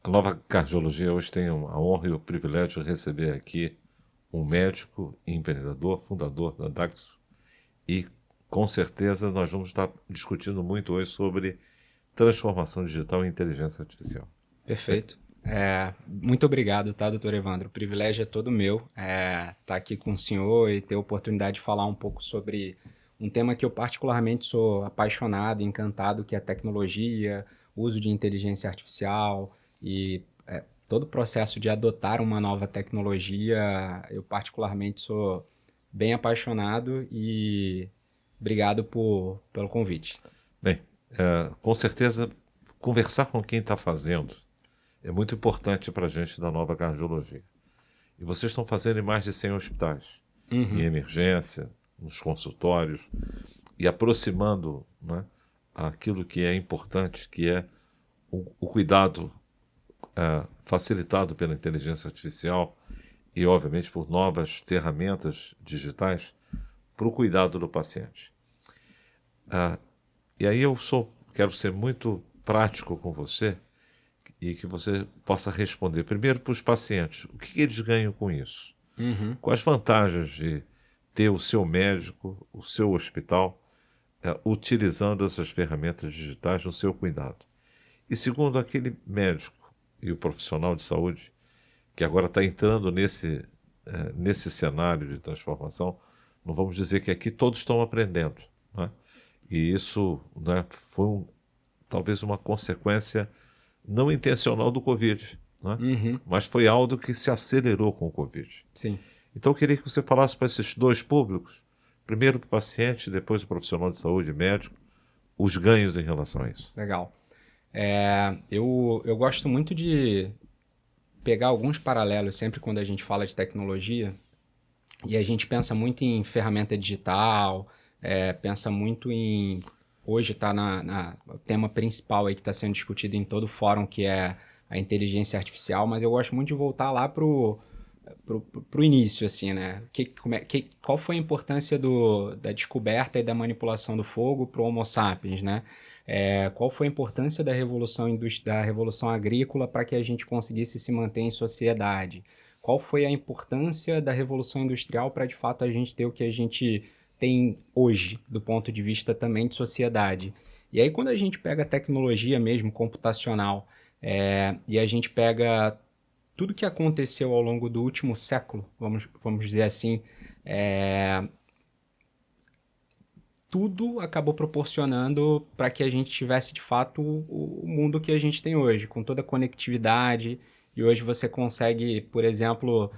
A Nova Cardiologia hoje tem a honra e o privilégio de receber aqui um médico e empreendedor, fundador da Daxo, e com certeza nós vamos estar discutindo muito hoje sobre transformação digital e inteligência artificial. Perfeito. Muito obrigado, tá, doutor Evandro? O privilégio é todo meu estar aqui com o senhor e ter a oportunidade de falar um pouco sobre um tema que eu particularmente sou apaixonado, encantado, que é a tecnologia, uso de inteligência artificial e todo o processo de adotar uma nova tecnologia. Eu particularmente sou bem apaixonado e obrigado pelo convite. Bem, com certeza conversar com quem está fazendo é muito importante para a gente da Nova Cardiologia. E vocês estão fazendo em mais de 100 hospitais, em emergência, nos consultórios, e aproximando, né, aquilo que é importante, que é o cuidado facilitado pela inteligência artificial e, obviamente, por novas ferramentas digitais para o cuidado do paciente. E aí quero ser muito prático com você e que você possa responder primeiro para os pacientes. O que eles ganham com isso? Quais as vantagens de ter o seu médico, o seu hospital, utilizando essas ferramentas digitais no seu cuidado? E segundo, aquele médico e o profissional de saúde que agora está entrando nesse cenário de transformação, não vamos dizer que aqui todos estão aprendendo, né? E isso, né, foi talvez uma consequência não intencional do Covid, né? Mas foi algo que se acelerou com o Covid. Sim. Então eu queria que você falasse para esses dois públicos, primeiro para o paciente, depois o profissional de saúde, médico, os ganhos em relação a isso. Legal. Eu gosto muito de pegar alguns paralelos sempre quando a gente fala de tecnologia e a gente pensa muito em ferramenta digital, pensa muito em... Hoje está o tema principal aí que está sendo discutido em todo o fórum, que é a inteligência artificial, mas eu gosto muito de voltar lá pro início, assim, né? Qual foi a importância da descoberta e da manipulação do fogo para o Homo sapiens, né? Qual foi a importância da revolução agrícola para que a gente conseguisse se manter em sociedade? Qual foi a importância da revolução industrial para, de fato, a gente ter o que a gente tem hoje, do ponto de vista também de sociedade? E aí, quando a gente pega a tecnologia mesmo, computacional, e a gente pega tudo que aconteceu ao longo do último século, vamos dizer assim, tudo acabou proporcionando para que a gente tivesse, de fato, o mundo que a gente tem hoje, com toda a conectividade. E hoje você consegue, por exemplo,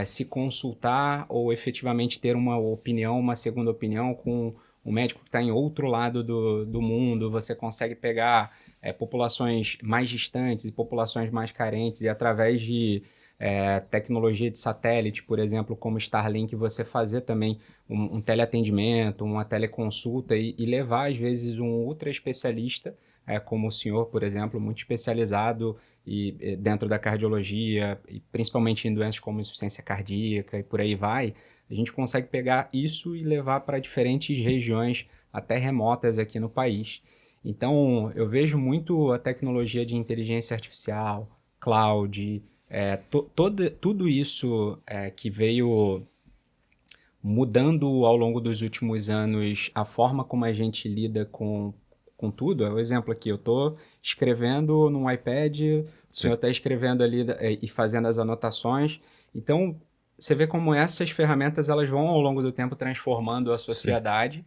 se consultar ou efetivamente ter uma opinião, uma segunda opinião com um médico que está em outro lado do mundo. Você consegue pegar populações mais distantes e populações mais carentes e através de tecnologia de satélite, por exemplo, como Starlink, você fazer também um teleatendimento, uma teleconsulta e levar, às vezes, um ultra especialista, como o senhor, por exemplo, muito especializado e dentro da cardiologia, e principalmente em doenças como insuficiência cardíaca e por aí vai. A gente consegue pegar isso e levar para diferentes regiões, até remotas aqui no país. Então, eu vejo muito a tecnologia de inteligência artificial, cloud, tudo isso que veio mudando ao longo dos últimos anos a forma como a gente lida com tudo. O exemplo aqui, eu estou escrevendo num iPad, o senhor está escrevendo ali e fazendo as anotações. Então, você vê como essas ferramentas elas vão ao longo do tempo transformando a sociedade. Sim.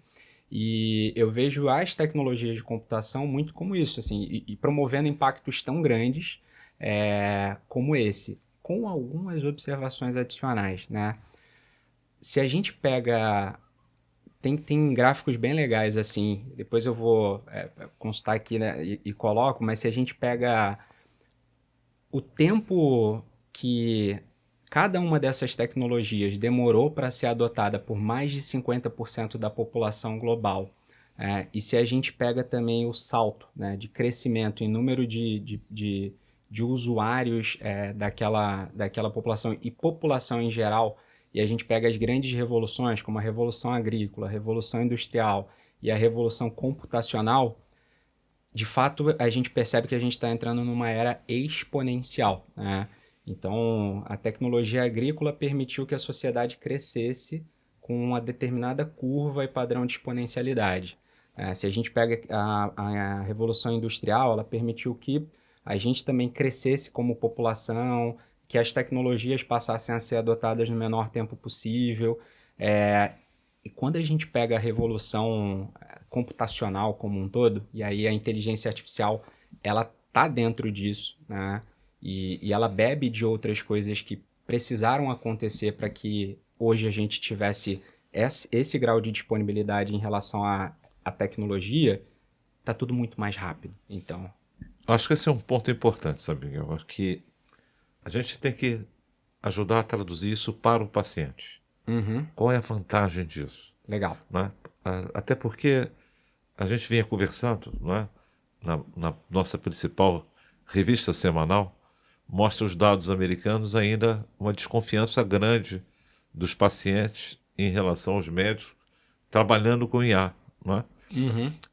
E eu vejo as tecnologias de computação muito como isso, assim, e promovendo impactos tão grandes como esse, com algumas observações adicionais, né? Se a gente pega... Tem gráficos bem legais, assim, depois eu vou consultar aqui, né, e coloco, mas se a gente pega o tempo que cada uma dessas tecnologias demorou para ser adotada por mais de 50% da população global, e se a gente pega também o salto, né, de crescimento em número de usuários daquela população e população em geral, e a gente pega as grandes revoluções, como a Revolução Agrícola, a Revolução Industrial e a Revolução Computacional, de fato, a gente percebe que a gente está entrando numa era exponencial, né? Então, a tecnologia agrícola permitiu que a sociedade crescesse com uma determinada curva e padrão de exponencialidade. Se a gente pega a Revolução Industrial, ela permitiu que a gente também crescesse como população, que as tecnologias passassem a ser adotadas no menor tempo possível. E quando a gente pega a revolução computacional como um todo, e aí a inteligência artificial, ela tá dentro disso, né? E ela bebe de outras coisas que precisaram acontecer para que hoje a gente tivesse esse grau de disponibilidade em relação à tecnologia, tá tudo muito mais rápido. Então, Acho que esse é um ponto importante, sabe, Miguel? Acho que a gente tem que ajudar a traduzir isso para o paciente. Qual é a vantagem disso? legal. Né? Até porque a gente vinha conversando, né? Na nossa principal revista semanal, mostra os dados americanos ainda uma desconfiança grande dos pacientes em relação aos médicos trabalhando com IA. Né?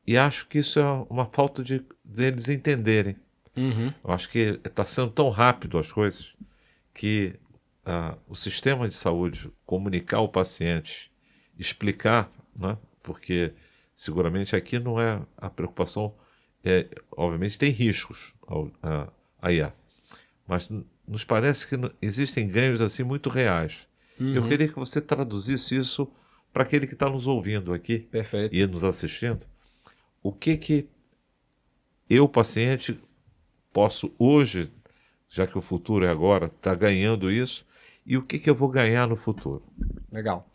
E acho que isso é uma falta deles entenderem. Eu acho que está sendo tão rápido as coisas que o sistema de saúde comunicar ao paciente, explicar, né? Porque seguramente aqui não é a preocupação, obviamente tem riscos a IA, mas nos parece que existem ganhos assim muito reais. Eu queria que você traduzisse isso para aquele que está nos ouvindo aqui Perfeito. e nos assistindo. O que eu, paciente, posso hoje, já que o futuro é agora, estar ganhando isso, e o que eu vou ganhar no futuro? Legal.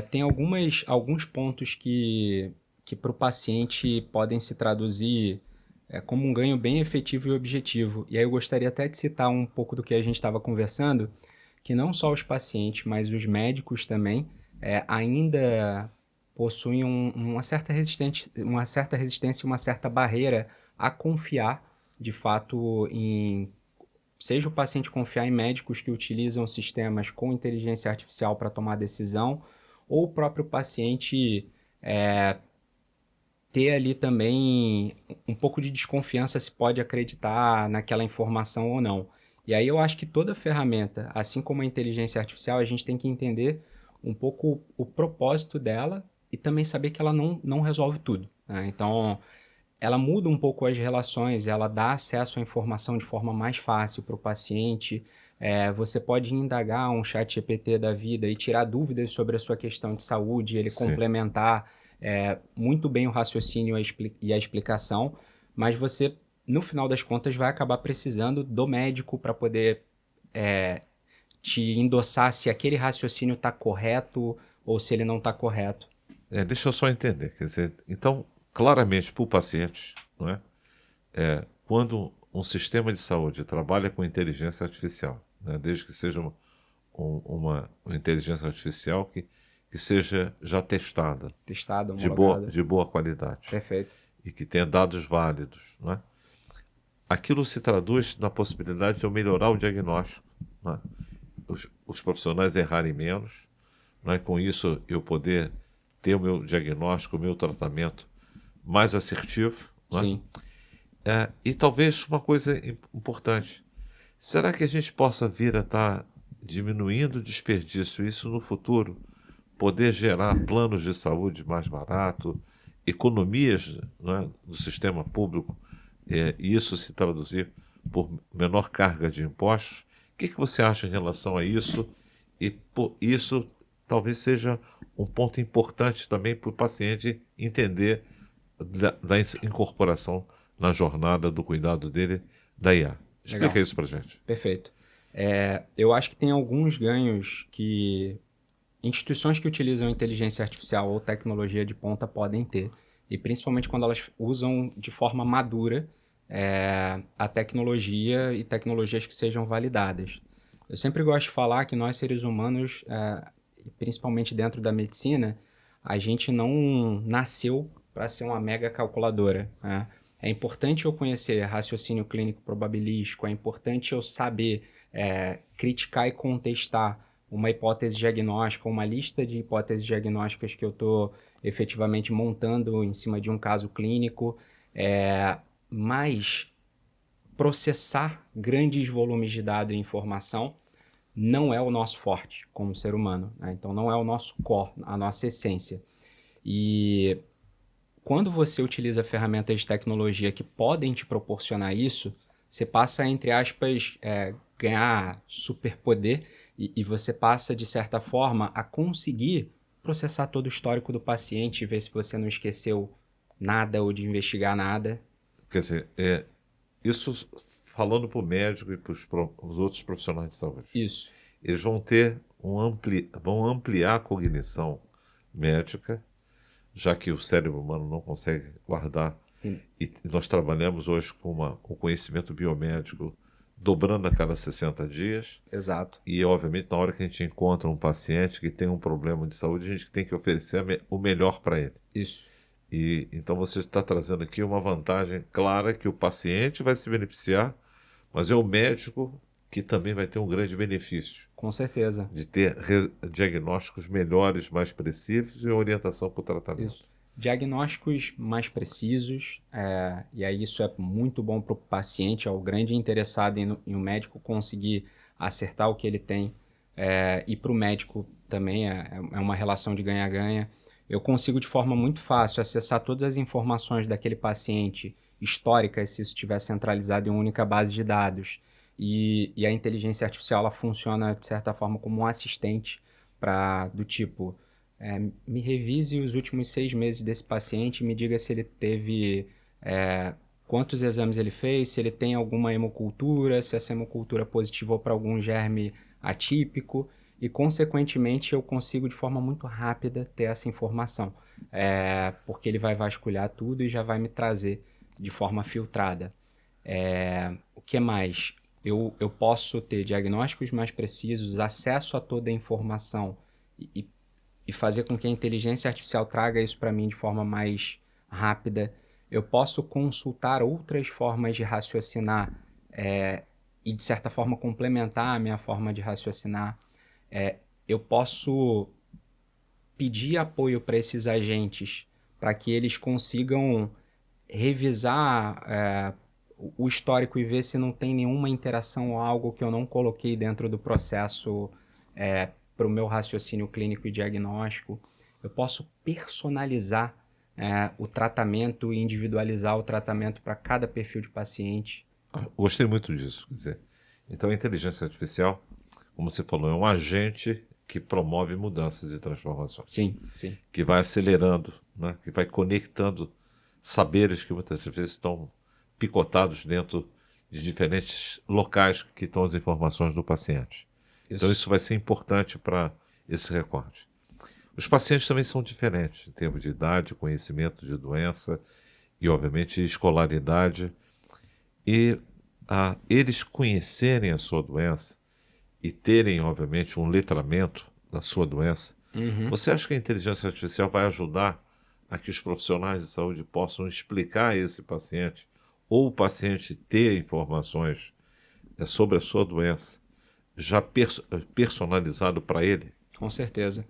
Tem alguns pontos que para o paciente podem se traduzir como um ganho bem efetivo e objetivo. E aí eu gostaria até de citar um pouco do que a gente estava conversando, que não só os pacientes, mas os médicos também ainda possuem uma certa resistência e uma certa barreira a confiar, de fato, seja o paciente confiar em médicos que utilizam sistemas com inteligência artificial para tomar decisão, ou o próprio paciente ter ali também um pouco de desconfiança se pode acreditar naquela informação ou não. E aí eu acho que toda ferramenta, assim como a inteligência artificial, a gente tem que entender um pouco o propósito dela e também saber que ela não resolve tudo, né? Então, ela muda um pouco as relações, ela dá acesso à informação de forma mais fácil para o paciente. Você pode indagar um chat GPT da vida e tirar dúvidas sobre a sua questão de saúde, ele Sim. complementar muito bem o raciocínio e a explicação, mas você, no final das contas, vai acabar precisando do médico para poder te endossar se aquele raciocínio está correto ou se ele não está correto. Deixa eu só entender, quer dizer, então, claramente para o paciente, não é? Quando um sistema de saúde trabalha com inteligência artificial, né, desde que seja uma inteligência artificial que seja já testada, Testada, de homologada. boa qualidade, Perfeito. e que tenha dados válidos, não é? Aquilo se traduz na possibilidade de eu melhorar o diagnóstico, não é? Os profissionais errarem menos, não é? Com isso eu poder ter o meu diagnóstico, o meu tratamento mais assertivo, não é? Sim. E talvez uma coisa importante, será que a gente possa vir a estar diminuindo o desperdício, isso no futuro, poder gerar planos de saúde mais barato, economias, não é, do sistema público, e isso se traduzir por menor carga de impostos? O que você acha em relação a isso? E isso talvez seja um ponto importante também para o paciente entender da incorporação na jornada do cuidado dele da IA. Explica Legal. isso para gente. Perfeito. Eu acho que tem alguns ganhos que instituições que utilizam inteligência artificial ou tecnologia de ponta podem ter. E principalmente quando elas usam de forma madura a tecnologia e tecnologias que sejam validadas. Eu sempre gosto de falar que nós, seres humanos, principalmente dentro da medicina, a gente não nasceu para ser uma mega calculadora, né? É importante eu conhecer raciocínio clínico probabilístico, é importante eu saber criticar e contestar uma hipótese diagnóstica, uma lista de hipóteses diagnósticas que eu estou efetivamente montando em cima de um caso clínico. mas processar grandes volumes de dados e informação não é o nosso forte como ser humano, né? Então não é o nosso core, a nossa essência. E quando você utiliza ferramentas de tecnologia que podem te proporcionar isso, você passa, entre aspas, ganhar superpoder e você passa, de certa forma, a conseguir processar todo o histórico do paciente e ver se você não esqueceu nada ou de investigar nada. Quer dizer, isso falando para o médico e para os outros profissionais de saúde. Isso. Eles vão ter vão ampliar a cognição médica, já que o cérebro humano não consegue guardar. E nós trabalhamos hoje com um conhecimento biomédico dobrando a cada 60 dias. Exato. E, obviamente, na hora que a gente encontra um paciente que tem um problema de saúde, a gente tem que oferecer o melhor para ele. Isso. E então você está trazendo aqui uma vantagem clara que o paciente vai se beneficiar, mas é o médico que também vai ter um grande benefício. Com certeza. De ter diagnósticos melhores, mais precisos e orientação para o tratamento. Isso. Diagnósticos mais precisos, e aí isso é muito bom para o paciente, é o grande interessado em o médico conseguir acertar o que ele tem, e para o médico também é uma relação de ganha-ganha. Eu consigo de forma muito fácil acessar todas as informações daquele paciente históricas, se isso estiver centralizado em uma única base de dados. E a inteligência artificial ela funciona, de certa forma, como um assistente do tipo, me revise os últimos 6 meses desse paciente, me diga se ele teve, quantos exames ele fez, se ele tem alguma hemocultura, se essa hemocultura positivou para algum germe atípico. E, consequentemente, eu consigo, de forma muito rápida, ter essa informação. Porque ele vai vasculhar tudo e já vai me trazer de forma filtrada. O que mais? Eu posso ter diagnósticos mais precisos, acesso a toda a informação e fazer com que a inteligência artificial traga isso para mim de forma mais rápida. Eu posso consultar outras formas de raciocinar e, de certa forma, complementar a minha forma de raciocinar. Eu posso pedir apoio para esses agentes para que eles consigam revisar o histórico e ver se não tem nenhuma interação ou algo que eu não coloquei dentro do processo para o meu raciocínio clínico e diagnóstico. Eu posso personalizar o tratamento e individualizar o tratamento para cada perfil de paciente. Gostei muito disso. Quer dizer, então a inteligência artificial, como você falou, é um agente que promove mudanças e transformações. Sim, sim. Que vai acelerando, né? Que vai conectando saberes que muitas vezes estão picotados dentro de diferentes locais que estão as informações do paciente. Isso. Então isso vai ser importante para esse recorte. Os pacientes também são diferentes em termos de idade, conhecimento de doença e, obviamente, escolaridade. E eles conhecerem a sua doença e terem, obviamente, um letramento da sua doença, Você acha que a inteligência artificial vai ajudar a que os profissionais de saúde possam explicar a esse paciente, ou o paciente ter informações sobre a sua doença, já personalizado para ele? Com certeza.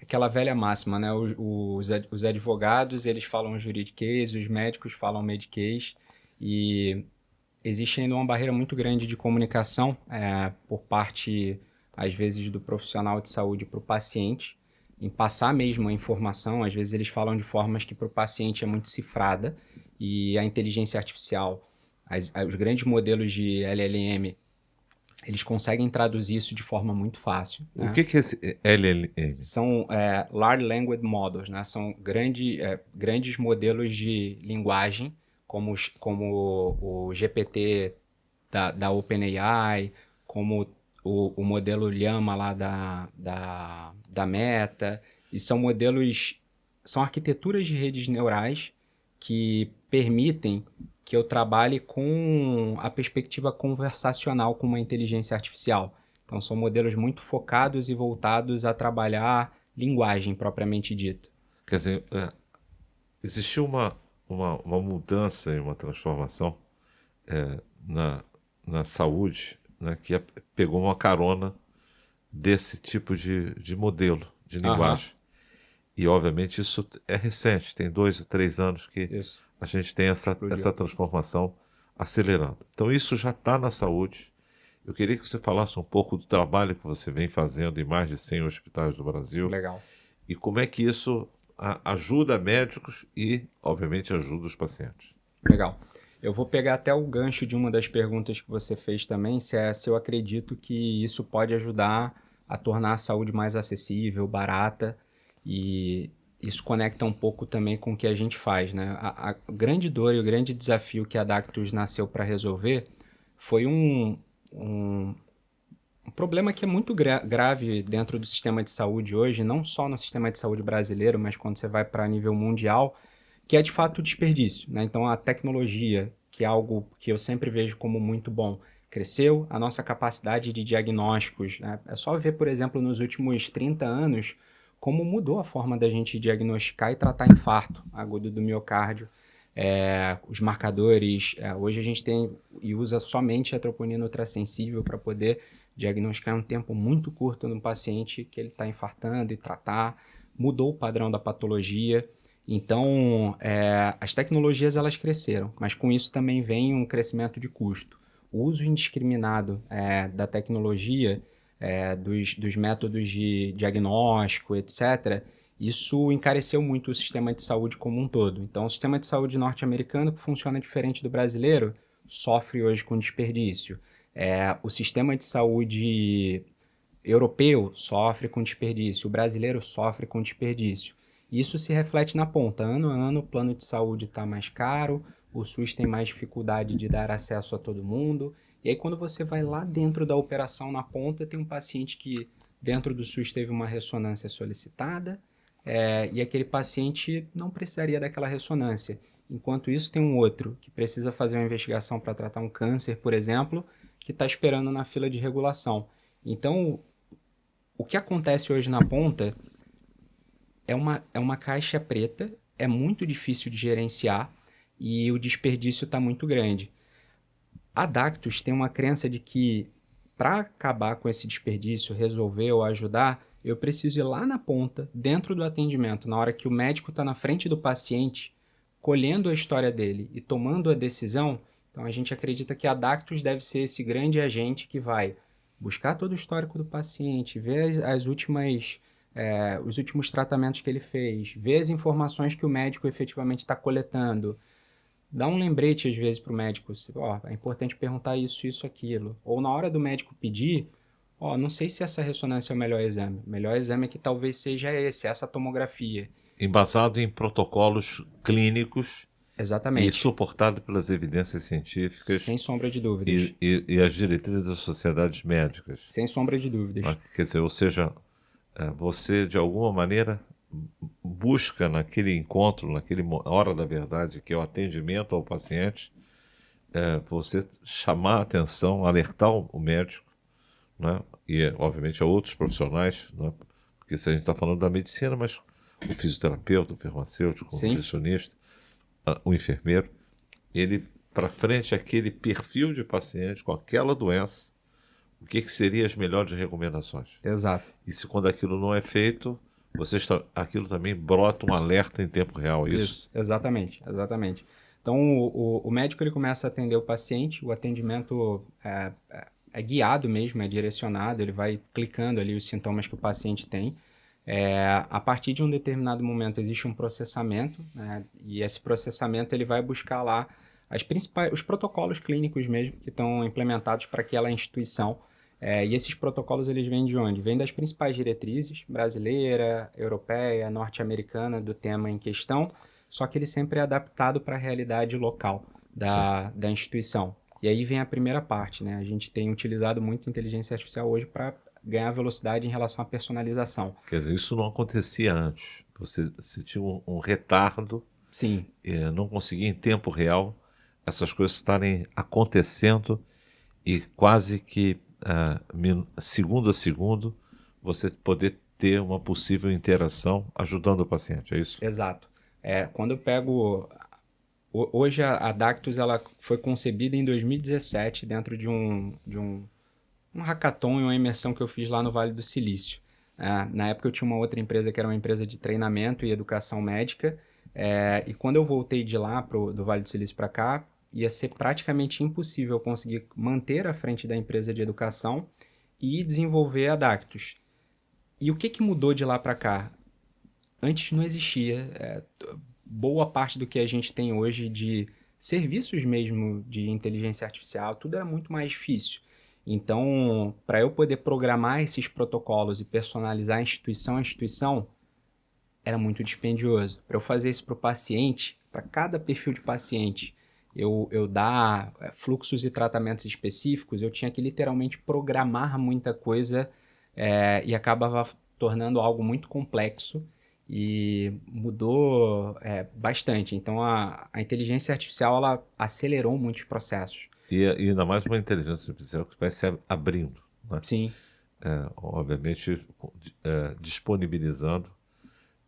Aquela velha máxima, né? Os advogados, eles falam juridiquês, os médicos falam mediquês, e existe ainda uma barreira muito grande de comunicação por parte, às vezes, do profissional de saúde para o paciente, em passar mesmo a informação. Às vezes eles falam de formas que para o paciente é muito cifrada, e a inteligência artificial, os grandes modelos de LLM, eles conseguem traduzir isso de forma muito fácil. O que é esse LLM? São Large Language Models, né? São grandes modelos de linguagem, como o GPT da OpenAI, como o modelo Llama lá da Meta. E são arquiteturas de redes neurais que permitem que eu trabalhe com a perspectiva conversacional com uma inteligência artificial. Então, são modelos muito focados e voltados a trabalhar linguagem propriamente dita. Quer dizer, existiu uma mudança e uma transformação na saúde, né, que pegou uma carona desse tipo de modelo de linguagem. E, obviamente, isso é recente, tem 2 ou 3 anos que a gente tem essa transformação acelerando. Então, isso já está na saúde. Eu queria que você falasse um pouco do trabalho que você vem fazendo em mais de 100 hospitais do Brasil. Legal. E como é que isso ajuda médicos e, obviamente, ajuda os pacientes. Legal. Eu vou pegar até o gancho de uma das perguntas que você fez também, se eu acredito que isso pode ajudar a tornar a saúde mais acessível, barata, e isso conecta um pouco também com o que a gente faz, né? A grande dor e o grande desafio que a Adactus nasceu para resolver foi um problema que é muito grave dentro do sistema de saúde hoje, não só no sistema de saúde brasileiro, mas quando você vai para nível mundial, que é de fato o desperdício, né? Então a tecnologia, que é algo que eu sempre vejo como muito bom, cresceu, a nossa capacidade de diagnósticos, né? É só ver, por exemplo, nos últimos 30 anos, como mudou a forma da gente diagnosticar e tratar infarto agudo do miocárdio. Os marcadores, hoje a gente tem e usa somente a troponina ultrassensível para poder diagnosticar em um tempo muito curto no paciente que ele está infartando e tratar. Mudou o padrão da patologia. Então, as tecnologias elas cresceram, mas com isso também vem um crescimento de custo. O uso indiscriminado da tecnologia, dos métodos de diagnóstico, etc., isso encareceu muito o sistema de saúde como um todo. Então, o sistema de saúde norte-americano, que funciona diferente do brasileiro, sofre hoje com desperdício. O sistema de saúde europeu sofre com desperdício, o brasileiro sofre com desperdício. Isso se reflete na ponta. Ano a ano, o plano de saúde está mais caro, o SUS tem mais dificuldade de dar acesso a todo mundo. E aí, quando você vai lá dentro da operação, na ponta, tem um paciente que dentro do SUS teve uma ressonância solicitada, e aquele paciente não precisaria daquela ressonância. Enquanto isso, tem um outro que precisa fazer uma investigação para tratar um câncer, por exemplo, que está esperando na fila de regulação. Então, o que acontece hoje na ponta é uma caixa preta, é muito difícil de gerenciar e o desperdício está muito grande. A Adactus tem uma crença de que para acabar com esse desperdício, resolver ou ajudar, eu preciso ir lá na ponta, dentro do atendimento, na hora que o médico está na frente do paciente, colhendo a história dele e tomando a decisão. Então a gente acredita que a Adactus deve ser esse grande agente que vai buscar todo o histórico do paciente, ver os últimos tratamentos que ele fez, ver as informações que o médico efetivamente está coletando, dá um lembrete às vezes para o médico, é importante perguntar isso, aquilo. Ou na hora do médico pedir, não sei se essa ressonância é o melhor exame. O melhor exame é que talvez seja essa tomografia. Embasado em protocolos clínicos. Exatamente. E suportado pelas evidências científicas. Sem sombra de dúvidas. E as diretrizes das sociedades médicas. Sem sombra de dúvidas. Quer dizer, ou seja, você de alguma maneira busca naquele encontro, naquela hora da verdade, que é o atendimento ao paciente, você chamar a atenção, alertar o médico, né? E obviamente a outros profissionais, né? Porque se a gente está falando da medicina, mas o fisioterapeuta, o farmacêutico, o nutricionista, o enfermeiro, ele para frente aquele perfil de paciente com aquela doença, o que seriam as melhores recomendações. Exato. E se quando aquilo não é feito, aquilo também brota um alerta em tempo real, isso? Exatamente. Então, o médico ele começa a atender o paciente, o atendimento é guiado mesmo, é direcionado, ele vai clicando ali os sintomas que o paciente tem. A partir de um determinado momento existe um processamento, né? E esse processamento ele vai buscar lá os protocolos clínicos mesmo que estão implementados para aquela instituição. E esses protocolos eles vêm de onde? Vêm das principais diretrizes brasileira, europeia, norte-americana do tema em questão, só que ele sempre é adaptado para a realidade local da instituição. E aí vem a primeira parte, né? A gente tem utilizado muito inteligência artificial hoje para ganhar velocidade em relação à personalização. Quer dizer, isso não acontecia antes. Você tinha um retardo. Sim. Não conseguia em tempo real essas coisas estarem acontecendo e quase que segundo a segundo você poder ter uma possível interação ajudando o paciente, é isso? Exato. Quando eu pego... Hoje a Adactus ela foi concebida em 2017 dentro de um hackathon e uma imersão que eu fiz lá no Vale do Silício. Na época eu tinha uma outra empresa que era uma empresa de treinamento e educação médica, E quando eu voltei de lá, do Vale do Silício para cá, ia ser praticamente impossível conseguir manter à frente da empresa de educação e desenvolver a Dactus. E o que mudou de lá para cá? Antes não existia boa parte do que a gente tem hoje de serviços mesmo de inteligência artificial, tudo era muito mais difícil. Então, para eu poder programar esses protocolos e personalizar instituição a instituição, era muito dispendioso. Para eu fazer isso para o paciente, para cada perfil de paciente, eu dar fluxos e tratamentos específicos, eu tinha que literalmente programar muita coisa e acabava tornando algo muito complexo e mudou bastante. Então, a inteligência artificial ela acelerou muitos processos. E ainda mais uma inteligência artificial que vai se abrindo, né? Sim. Obviamente, disponibilizando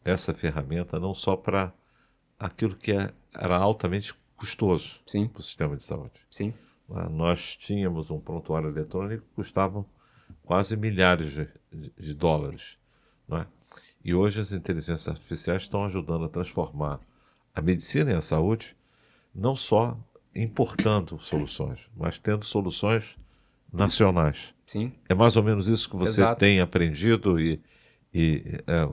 essa ferramenta não só para aquilo que era altamente custoso para o sistema de saúde. Sim. Nós tínhamos um prontuário eletrônico que custava quase milhares de dólares, não é? E hoje as inteligências artificiais estão ajudando a transformar a medicina e a saúde não só importando soluções, mas tendo soluções nacionais. Sim. É mais ou menos isso que você Exato. tem aprendido e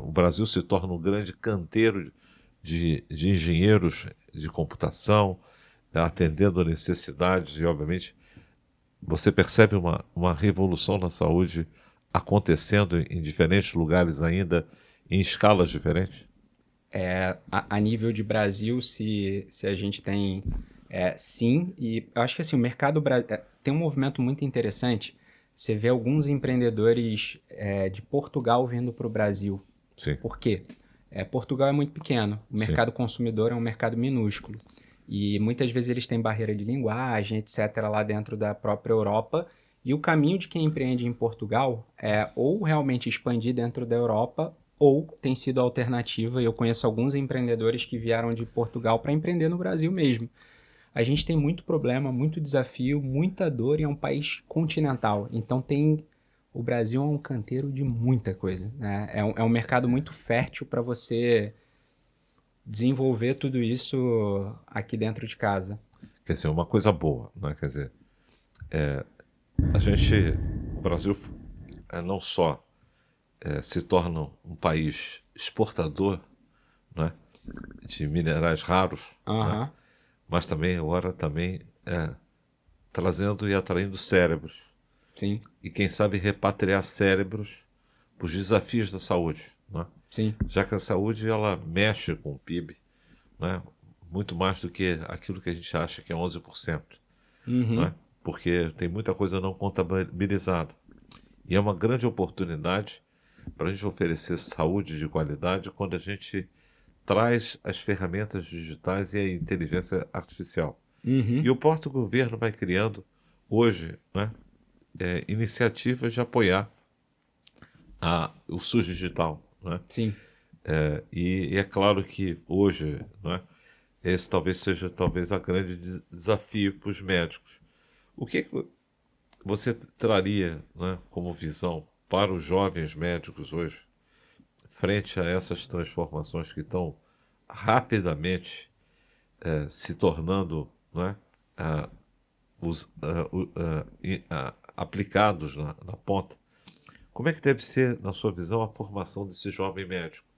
o Brasil se torna um grande canteiro de engenheiros de computação, atendendo a necessidades e, obviamente, você percebe uma revolução na saúde acontecendo em diferentes lugares ainda, em escalas diferentes? A nível de Brasil, se a gente tem, sim, e eu acho que assim, o mercado tem um movimento muito interessante. Você vê alguns empreendedores de Portugal vindo para o Brasil. Sim. Por quê? Portugal é muito pequeno, o mercado consumidor é um mercado minúsculo. E muitas vezes eles têm barreira de linguagem, etc., lá dentro da própria Europa. E o caminho de quem empreende em Portugal é ou realmente expandir dentro da Europa, ou tem sido a alternativa. E eu conheço alguns empreendedores que vieram de Portugal para empreender no Brasil mesmo. A gente tem muito problema, muito desafio, muita dor e é um país continental. Então o Brasil é um canteiro de muita coisa, né? É um mercado muito fértil para você desenvolver tudo isso aqui dentro de casa. Quer dizer, uma coisa boa, né? Quer dizer, o Brasil não só se torna um país exportador, né, de minerais raros, né, mas também agora trazendo e atraindo cérebros. Sim. E quem sabe repatriar cérebros para os desafios da saúde, né? Sim. Já que a saúde ela mexe com o PIB, né, muito mais do que aquilo que a gente acha que é 11%. Né? Porque tem muita coisa não contabilizada. E é uma grande oportunidade para a gente oferecer saúde de qualidade quando a gente traz as ferramentas digitais e a inteligência artificial. E o próprio governo vai criando hoje, né, iniciativas de apoiar o SUS digital. Né? Sim. E é claro que hoje, né, esse talvez seja a grande desafio para os médicos. O que você traria, né, como visão para os jovens médicos hoje, frente a essas transformações que estão rapidamente se tornando, né, aplicados na ponta? Como é que deve ser, na sua visão, a formação desse jovem médico?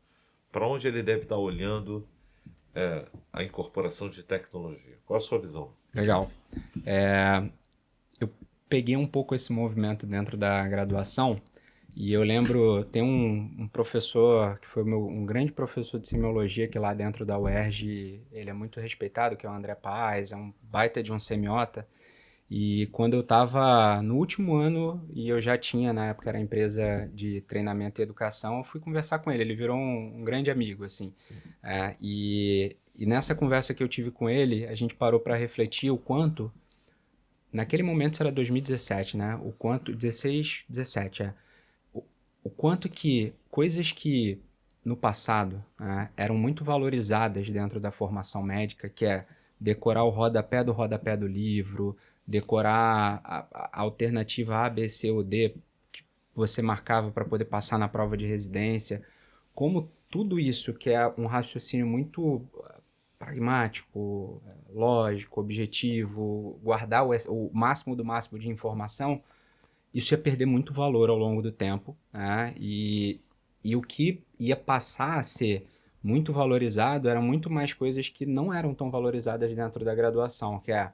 Para onde ele deve estar olhando a incorporação de tecnologia? Qual a sua visão? Legal. Eu peguei um pouco esse movimento dentro da graduação e eu lembro, tem um professor que foi um grande professor de semiologia que lá dentro da UERJ ele é muito respeitado, que é o André Paz, é um baita de um semiota. E quando eu estava no último ano, e eu já tinha, na época, era empresa de treinamento e educação, eu fui conversar com ele. Ele virou um grande amigo, assim. E nessa conversa que eu tive com ele, a gente parou para refletir o quanto... Naquele momento, isso era 2017, né? O quanto... 16, 17, o quanto que coisas que, no passado, eram muito valorizadas dentro da formação médica, que é decorar o rodapé do livro... decorar a alternativa A, B, C ou D que você marcava para poder passar na prova de residência. Como tudo isso, que é um raciocínio muito pragmático, lógico, objetivo, guardar o máximo do máximo de informação, isso ia perder muito valor ao longo do tempo, né? E o que ia passar a ser muito valorizado eram muito mais coisas que não eram tão valorizadas dentro da graduação, que é a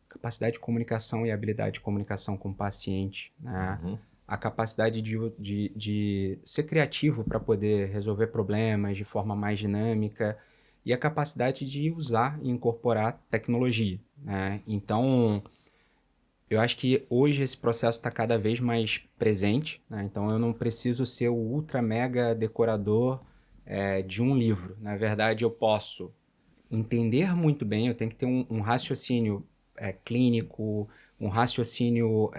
capacidade de comunicação e habilidade de comunicação com o paciente, né? A capacidade de ser criativo para poder resolver problemas de forma mais dinâmica e a capacidade de usar e incorporar tecnologia, né? Então, eu acho que hoje esse processo está cada vez mais presente, né? Então, eu não preciso ser o ultra mega decorador de um livro. Na verdade, eu posso entender muito bem, eu tenho que ter um raciocínio clínico, um raciocínio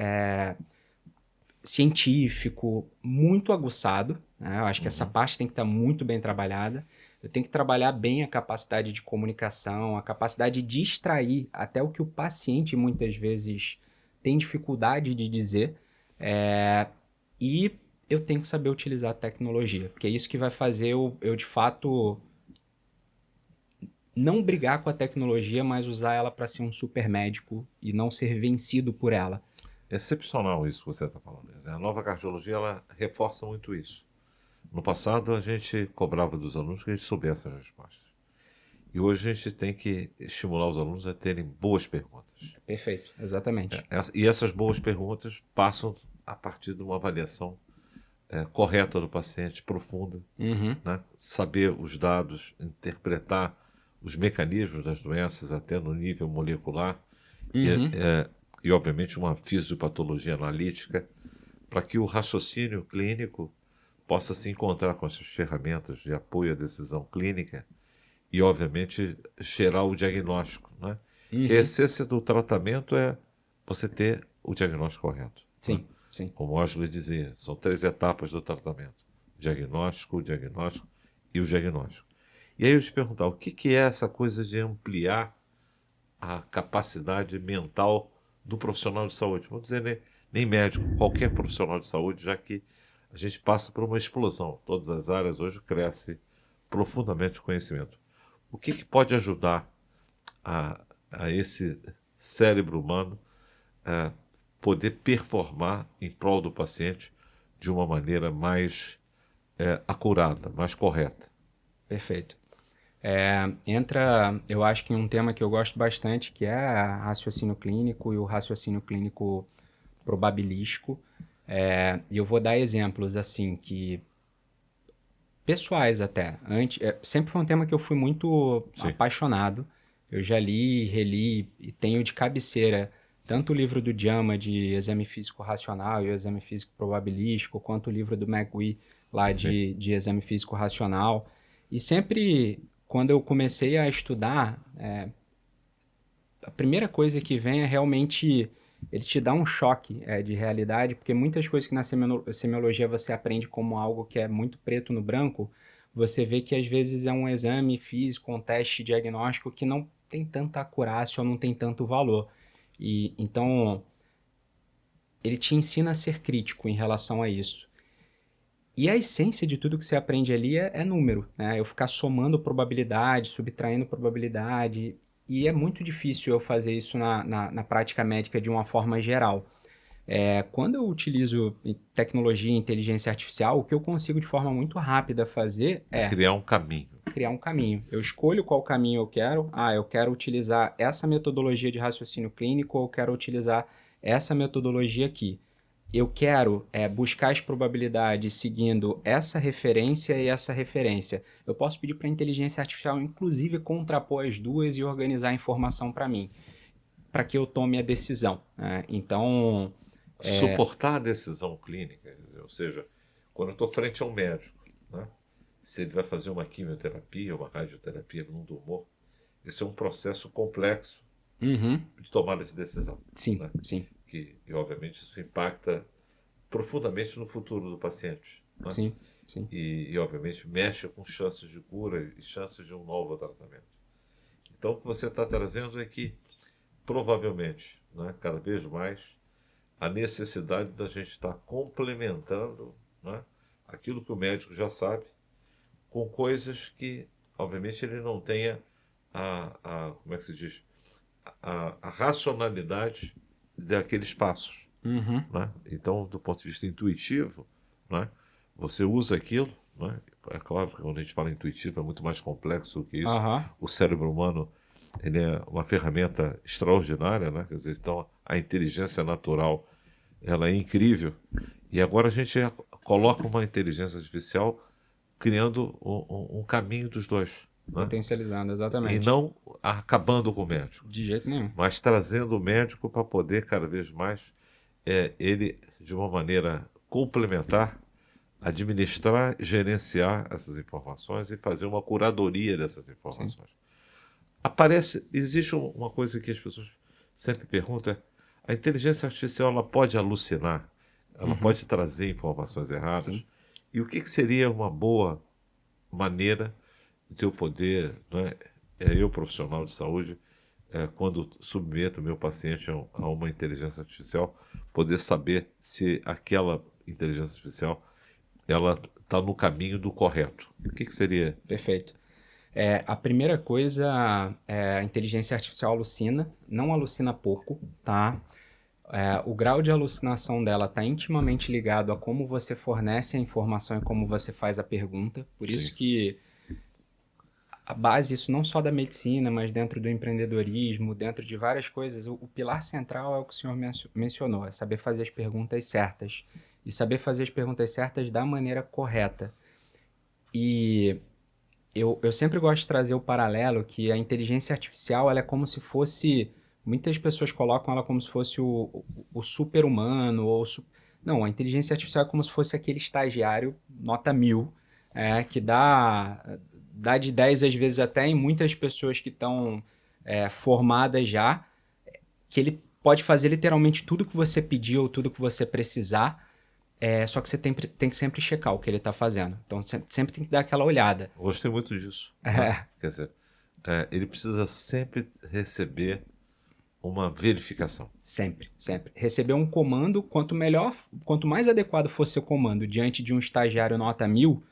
científico muito aguçado, né? Eu acho que essa parte tem que estar muito bem trabalhada. Eu tenho que trabalhar bem a capacidade de comunicação, a capacidade de extrair até o que o paciente muitas vezes tem dificuldade de dizer. E eu tenho que saber utilizar a tecnologia, porque é isso que vai fazer eu de fato não brigar com a tecnologia, mas usar ela para ser um super médico e não ser vencido por ela. Excepcional isso que você está falando. A nova cardiologia, ela reforça muito isso. No passado, a gente cobrava dos alunos que eles soubessem as respostas. E hoje a gente tem que estimular os alunos a terem boas perguntas. Perfeito, exatamente. E essas boas perguntas passam a partir de uma avaliação correta do paciente, profunda, né? Saber os dados, interpretar os mecanismos das doenças até no nível molecular e obviamente, uma fisiopatologia analítica para que o raciocínio clínico possa se encontrar com essas ferramentas de apoio à decisão clínica e, obviamente, gerar o diagnóstico, né? Que a essência do tratamento é você ter o diagnóstico correto. Sim, né? sim. Como o Osler dizia, são 3 etapas do tratamento. O diagnóstico e o diagnóstico. E aí eu te perguntar, o que é essa coisa de ampliar a capacidade mental do profissional de saúde? Vamos dizer, nem médico, qualquer profissional de saúde, já que a gente passa por uma explosão. Todas as áreas hoje cresce profundamente o conhecimento. O que pode ajudar a esse cérebro humano a poder performar em prol do paciente de uma maneira mais acurada, mais correta? Perfeito. Entra, eu acho que um tema que eu gosto bastante, que é raciocínio clínico e o raciocínio clínico probabilístico. E eu vou dar exemplos assim que pessoais até. Sempre foi um tema que eu fui muito apaixonado. Eu já li, reli e tenho de cabeceira tanto o livro do JAMA de exame físico racional e o exame físico probabilístico, quanto o livro do McGee lá de exame físico racional. E sempre, quando eu comecei a estudar, a primeira coisa que vem é realmente ele te dá um choque de realidade, porque muitas coisas que na semiologia você aprende como algo que é muito preto no branco, você vê que às vezes é um exame físico, um teste diagnóstico que não tem tanta acurácia ou não tem tanto valor. E então ele te ensina a ser crítico em relação a isso. E a essência de tudo que você aprende ali é número, né? Eu ficar somando probabilidade, subtraindo probabilidade. E é muito difícil eu fazer isso na prática médica de uma forma geral. Quando eu utilizo tecnologia e inteligência artificial, o que eu consigo de forma muito rápida fazer é criar um caminho. Criar um caminho. Eu escolho qual caminho eu quero. Eu quero utilizar essa metodologia de raciocínio clínico ou eu quero utilizar essa metodologia aqui. Eu quero buscar as probabilidades seguindo essa referência e essa referência. Eu posso pedir para a inteligência artificial, inclusive, contrapor as duas e organizar a informação para mim, para que eu tome a decisão. Né? Então... Suportar a decisão clínica, ou seja, quando eu estou frente a um médico, né, se ele vai fazer uma quimioterapia, uma radioterapia num tumor, esse é um processo complexo de tomada de decisão. Sim, né? sim. E, obviamente, isso impacta profundamente no futuro do paciente. Né? Sim, sim. E, obviamente, mexe com chances de cura e chances de um novo tratamento. Então, o que você está trazendo é que, provavelmente, né, cada vez mais, a necessidade da gente estar complementando, né, aquilo que o médico já sabe, com coisas que, obviamente, ele não tenha como é que se diz? A racionalidade daqueles passos. Né? Então, do ponto de vista intuitivo, né? Você usa aquilo, né? É claro que quando a gente fala intuitivo é muito mais complexo do que isso. O cérebro humano, ele é uma ferramenta extraordinária, né? Quer dizer, então a inteligência natural, ela é incrível. E agora a gente coloca uma inteligência artificial criando um caminho dos dois, né? Potencializando, E exatamente. não acabando com o médico, De jeito nenhum. mas trazendo o médico para poder cada vez mais ele, de uma maneira complementar, administrar, gerenciar essas informações e fazer uma curadoria dessas informações. Existe uma coisa que as pessoas sempre perguntam, a inteligência artificial ela pode alucinar, ela pode trazer informações erradas. Sim. E o que seria uma boa maneira de eu poder, né, eu profissional de saúde, quando submeto o meu paciente a uma inteligência artificial, poder saber se aquela inteligência artificial ela está no caminho do correto. O que seria? Perfeito. A primeira coisa, a inteligência artificial alucina, não alucina pouco, tá? O grau de alucinação dela está intimamente ligado a como você fornece a informação e como você faz a pergunta. Por Sim. isso que a base, isso não só da medicina, mas dentro do empreendedorismo, dentro de várias coisas, o pilar central é o que o senhor mencionou, é saber fazer as perguntas certas. E saber fazer as perguntas certas da maneira correta. E eu sempre gosto de trazer o paralelo que a inteligência artificial ela é como se fosse... Muitas pessoas colocam ela como se fosse o super-humano. Não, a inteligência artificial é como se fosse aquele estagiário nota 1000, que dá de 10 às vezes até em muitas pessoas que estão formadas já, que ele pode fazer literalmente tudo que você pedir ou tudo que você precisar. Só que você tem que sempre checar o que ele está fazendo. Então, sempre tem que dar aquela olhada. Eu gostei muito disso. Né? Quer dizer, ele precisa sempre receber uma verificação. Sempre, sempre. Receber um comando, quanto mais adequado for seu comando diante de um estagiário nota 1000,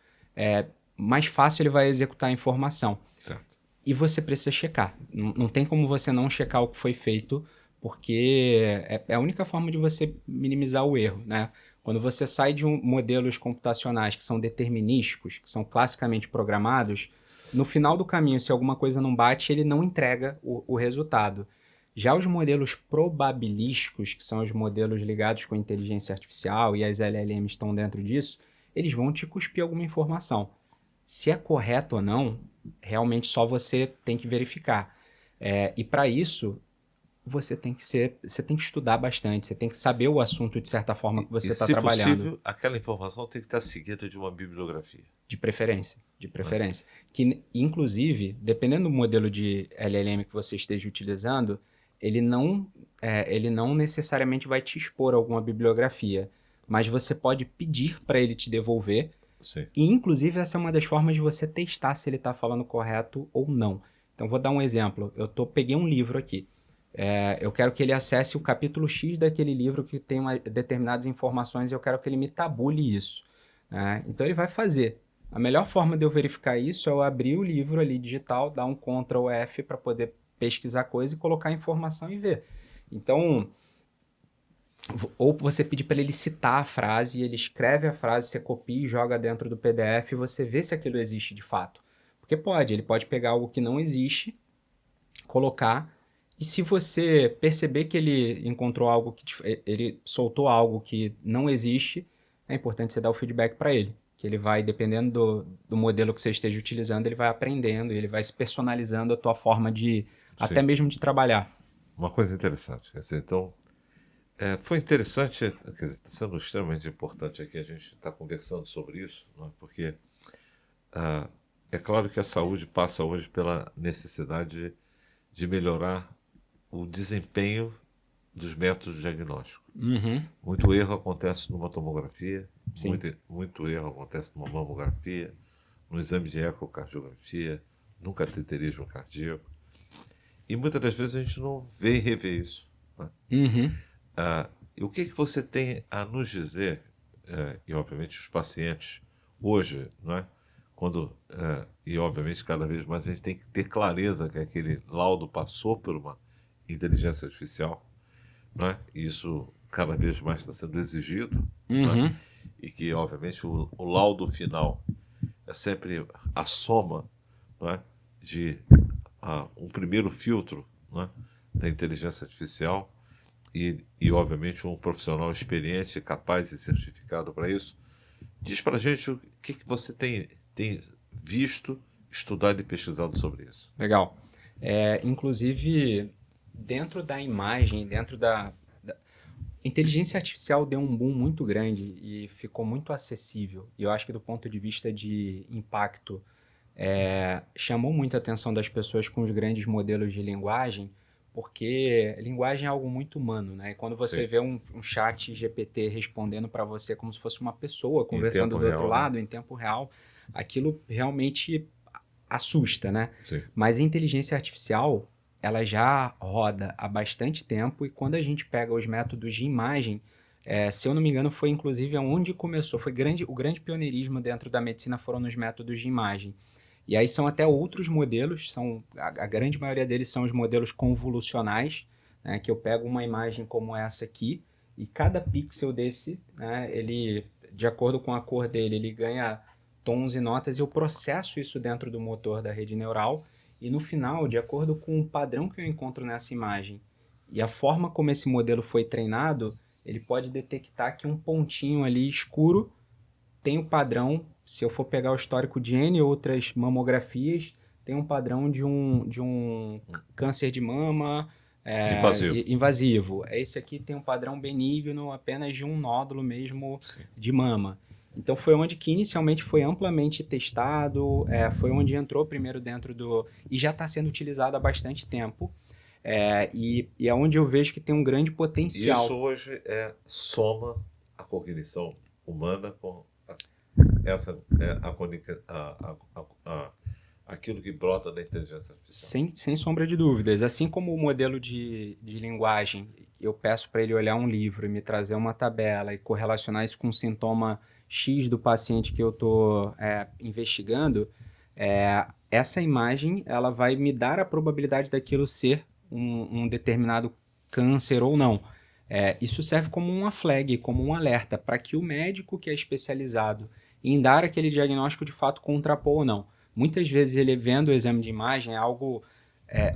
mais fácil ele vai executar a informação. Certo. E você precisa checar. Não tem como você não checar o que foi feito, porque é a única forma de você minimizar o erro, né? Quando você sai de modelos computacionais que são determinísticos, que são classicamente programados, no final do caminho, se alguma coisa não bate, ele não entrega o resultado. Já os modelos probabilísticos, que são os modelos ligados com inteligência artificial, e as LLMs estão dentro disso, eles vão te cuspir alguma informação. Se é correto ou não, realmente só você tem que verificar. E para isso... você tem que estudar bastante, você tem que saber o assunto de certa forma que você está trabalhando. Se possível, aquela informação tem que estar seguida de uma bibliografia. De preferência. Que, inclusive, dependendo do modelo de LLM que você esteja utilizando, ele não necessariamente vai te expor alguma bibliografia, mas você pode pedir para ele te devolver. Sim. E, inclusive, essa é uma das formas de você testar se ele está falando correto ou não. Então, vou dar um exemplo. Peguei um livro aqui. Eu quero que ele acesse o capítulo X daquele livro que tem determinadas informações e eu quero que ele me tabule isso. Então ele vai fazer. A melhor forma de eu verificar isso é eu abrir o livro ali digital, dar um Ctrl F para poder pesquisar coisa e colocar a informação e ver. Então, ou você pedir para ele citar a frase, ele escreve a frase, você copia e joga dentro do PDF e você vê se aquilo existe de fato. Porque ele pode pegar algo que não existe, colocar... E se você perceber que ele encontrou algo ele soltou algo que não existe, é importante você dar o feedback para ele. Que ele vai, dependendo do modelo que você esteja utilizando, ele vai aprendendo, ele vai se personalizando a tua forma de, até mesmo de trabalhar. Uma coisa interessante. Quer dizer, então, foi interessante, quer dizer, está sendo extremamente importante aqui a gente estar conversando sobre isso, não é? Porque é claro que a saúde passa hoje pela necessidade de melhorar o desempenho dos métodos diagnósticos. Muito erro acontece numa tomografia, muito erro acontece numa mamografia, no exame de ecocardiografia, num cateterismo cardíaco. E muitas das vezes a gente não vê e revê isso. Né? E o que você tem a nos dizer, e obviamente os pacientes hoje, não é? e obviamente cada vez mais a gente tem que ter clareza que aquele laudo passou por uma inteligência artificial, né? E isso cada vez mais está sendo exigido, né? E que obviamente o laudo final é sempre a soma, né, de um primeiro filtro, né, da inteligência artificial e obviamente um profissional experiente, capaz e certificado para isso. Diz para a gente o que você tem visto, estudado e pesquisado sobre isso. Legal. Inclusive, dentro da imagem, dentro da inteligência artificial deu um boom muito grande e ficou muito acessível. E eu acho que do ponto de vista de impacto, chamou muito a atenção das pessoas com os grandes modelos de linguagem, porque linguagem é algo muito humano, né? E quando você vê um chat GPT respondendo para você como se fosse uma pessoa conversando do outro lado, em tempo real, aquilo realmente assusta, né? Sim. Mas a inteligência artificial, ela já roda há bastante tempo e quando a gente pega os métodos de imagem, se eu não me engano, foi inclusive onde começou, o grande pioneirismo dentro da medicina foram nos métodos de imagem. E aí são até outros modelos, a grande maioria deles são os modelos convolucionais, né, que eu pego uma imagem como essa aqui e cada pixel desse, né, ele, de acordo com a cor dele, ele ganha tons e notas e eu processo isso dentro do motor da rede neural e no final, de acordo com o padrão que eu encontro nessa imagem e a forma como esse modelo foi treinado, ele pode detectar que um pontinho ali escuro tem o padrão, se eu for pegar o histórico de N outras mamografias, tem um padrão de um câncer de mama invasivo. Esse aqui tem um padrão benigno, apenas de um nódulo mesmo de mama. Então foi onde que inicialmente foi amplamente testado, foi onde entrou primeiro dentro e já está sendo utilizado há bastante tempo. E é onde eu vejo que tem um grande potencial. Isso hoje soma a cognição humana com aquilo que brota da inteligência artificial. Sem sombra de dúvidas. Assim como o modelo de linguagem, eu peço para ele olhar um livro e me trazer uma tabela e correlacionar isso com um sintoma X do paciente que eu estou investigando, essa imagem ela vai me dar a probabilidade daquilo ser um determinado câncer ou não. Isso serve como uma flag, como um alerta, para que o médico que é especializado em dar aquele diagnóstico de fato contrapor ou não. Muitas vezes ele vendo o exame de imagem é algo...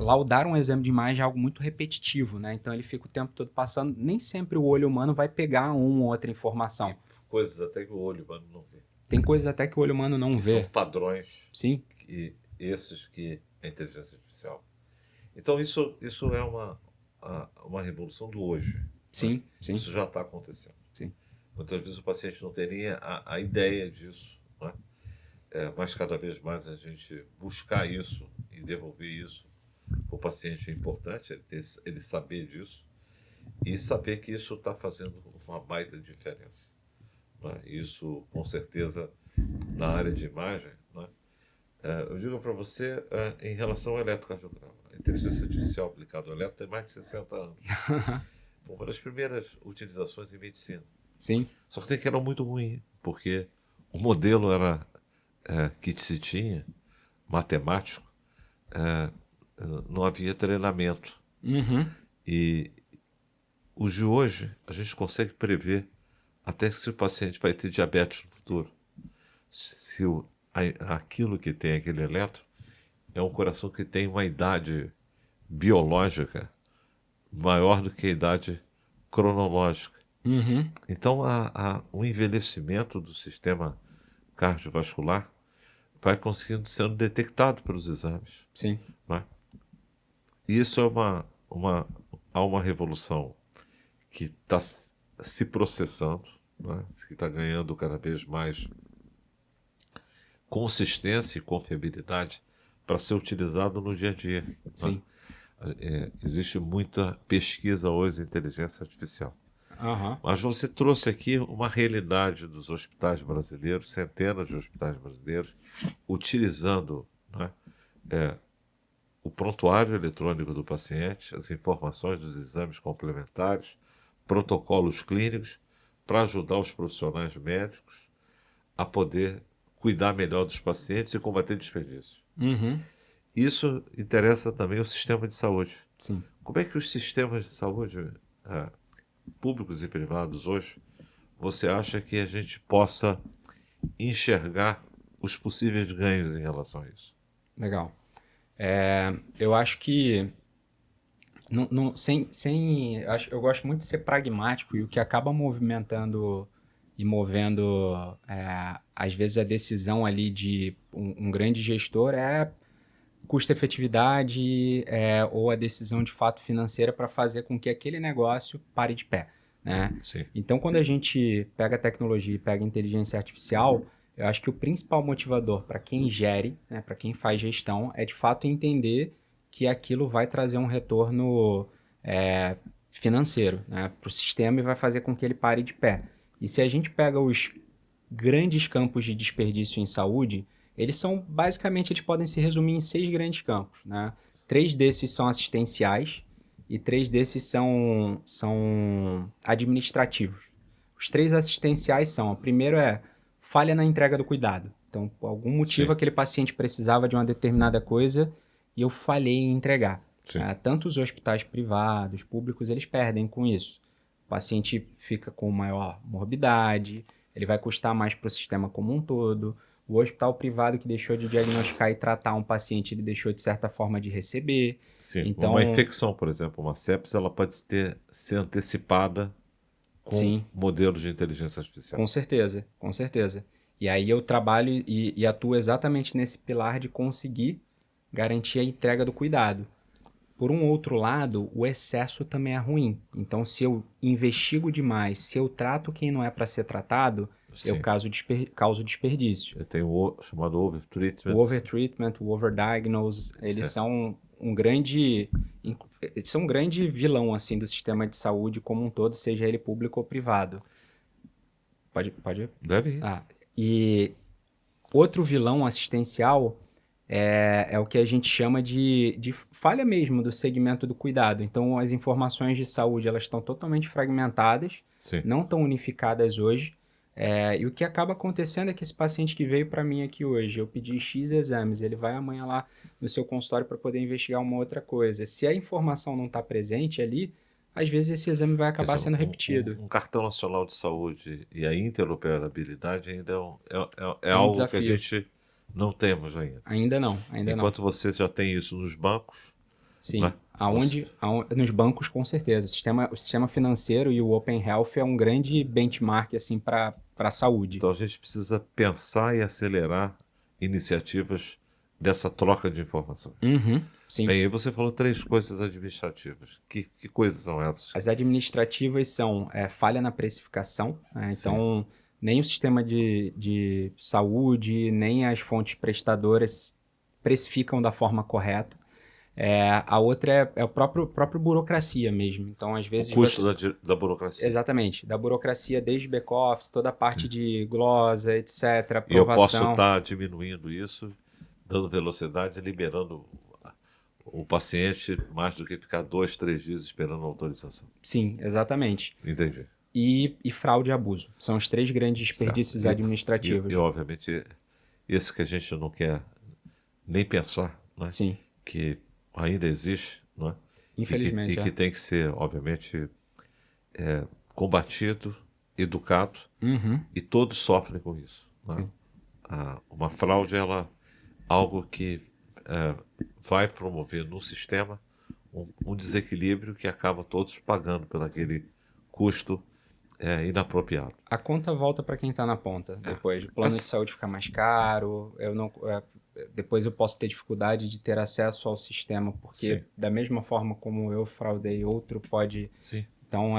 laudar um exame de imagem é algo muito repetitivo, né? Então ele fica o tempo todo passando, nem sempre o olho humano vai pegar uma ou outra informação. E coisas até que o olho humano não vê. Tem coisas até que o olho humano não vê. São padrões. Sim. Esses que a inteligência artificial. Então isso é uma revolução do hoje. Sim, né? sim. Isso já está acontecendo. Sim. Muitas vezes o paciente não teria a ideia disso, né? Mas cada vez mais a gente buscar isso e devolver isso para o paciente é importante, ele saber disso e saber que isso está fazendo uma baita diferença. Né? Isso, com certeza, na área de imagem, né? Eu digo para você, em relação ao eletrocardiograma, a inteligência artificial aplicada ao eletro tem mais de 60 anos. Foi uma das primeiras utilizações em medicina. Sim. Só que era muito ruim, porque o modelo era que se tinha, matemático, não havia treinamento. Uhum. E os de hoje, a gente consegue prever até se o paciente vai ter diabetes no futuro. Se aquilo que tem aquele eletro é um coração que tem uma idade biológica maior do que a idade cronológica. Uhum. Então, o envelhecimento do sistema cardiovascular vai conseguindo sendo detectado pelos exames. Sim. Né? E isso é uma revolução que está se processando, né? Que está ganhando cada vez mais consistência e confiabilidade para ser utilizado no dia a dia. Sim. Né? Existe muita pesquisa hoje em inteligência artificial. Uhum. Mas você trouxe aqui uma realidade dos hospitais brasileiros, centenas de hospitais brasileiros, utilizando, né, o prontuário eletrônico do paciente, as informações dos exames complementares, protocolos clínicos, para ajudar os profissionais médicos a poder cuidar melhor dos pacientes e combater desperdício. Uhum. Isso interessa também o sistema de saúde. Sim. Como é que os sistemas de saúde, públicos e privados hoje, você acha que a gente possa enxergar os possíveis ganhos em relação a isso? Legal. Eu acho que eu gosto muito de ser pragmático e o que acaba movimentando e movendo às vezes a decisão ali de um grande gestor é custo-efetividade ou a decisão de fato financeira para fazer com que aquele negócio pare de pé, né? Sim. Então, quando a gente pega a tecnologia e pega a inteligência artificial, eu acho que o principal motivador para quem gere, né, para quem faz gestão, é de fato entender que aquilo vai trazer um retorno financeiro, né, para o sistema e vai fazer com que ele pare de pé. E se a gente pega os grandes campos de desperdício em saúde, eles podem se resumir em 6 grandes campos, né? 3 desses são assistenciais e 3 desses são administrativos. Os 3 assistenciais são, o primeiro é falha na entrega do cuidado. Então, por algum motivo, Sim. aquele paciente precisava de uma determinada coisa e eu falhei em entregar. Tanto os hospitais privados, públicos, eles perdem com isso. O paciente fica com maior morbidade, ele vai custar mais para o sistema como um todo. O hospital privado que deixou de diagnosticar e tratar um paciente, ele deixou de certa forma de receber. Sim. Então, uma infecção, por exemplo, uma sepsis, ela pode ser antecipada com sim, modelos de inteligência artificial. com certeza, com certeza. E aí eu trabalho e atuo exatamente nesse pilar de conseguir garantir a entrega do cuidado. Por um outro lado, o excesso também é ruim. Então, se eu investigo demais, se eu trato quem não é para ser tratado, eu Sim. causo desperdício. Tem o chamado overtreatment. O overtreatment, o overdiagnose, eles são um grande vilão assim do sistema de saúde como um todo, seja ele público ou privado. Pode? Deve ir. E outro vilão assistencial é o que a gente chama de falha mesmo do segmento do cuidado. Então, as informações de saúde elas estão totalmente fragmentadas, Sim. não estão unificadas hoje. E o que acaba acontecendo é que esse paciente que veio para mim aqui hoje, eu pedi X exames, ele vai amanhã lá no seu consultório para poder investigar uma outra coisa. Se a informação não está presente ali, às vezes esse exame vai acabar sendo repetido. Um cartão nacional de saúde e a interoperabilidade ainda é um algo desafio. que a gente não temos ainda. Ainda não. Enquanto você já tem isso nos bancos, sim, né? Nos bancos com certeza. O sistema financeiro e o Open Health é um grande benchmark assim, para a saúde. Então a gente precisa pensar e acelerar iniciativas dessa troca de informações. Sim. Bem, e você falou 3 coisas administrativas. Que coisas são essas? As administrativas são falha na precificação, né? Então nem o sistema de saúde, nem as fontes prestadoras precificam da forma correta. A outra é a própria burocracia mesmo. Então, às vezes... O custo da burocracia. Exatamente. Da burocracia desde back-office, toda a parte de glosa, etc., aprovação. E eu posso estar diminuindo isso, dando velocidade, liberando o paciente mais do que ficar 2, 3 dias esperando a autorização. Sim, exatamente. Entendi. E fraude e abuso. São os 3 grandes desperdícios administrativos. E, obviamente, esse que a gente não quer nem pensar, né? Sim. Que ainda existe, não é? Infelizmente. E que tem que ser, obviamente, combatido, educado, e todos sofrem com isso. Né? Uma fraude, algo que vai promover no sistema um desequilíbrio que acaba todos pagando por aquele custo inapropriado. A conta volta para quem está na ponta depois. O plano de saúde fica mais caro, depois eu posso ter dificuldade de ter acesso ao sistema, porque Sim. da mesma forma como eu fraudei, outro pode... Sim. Então,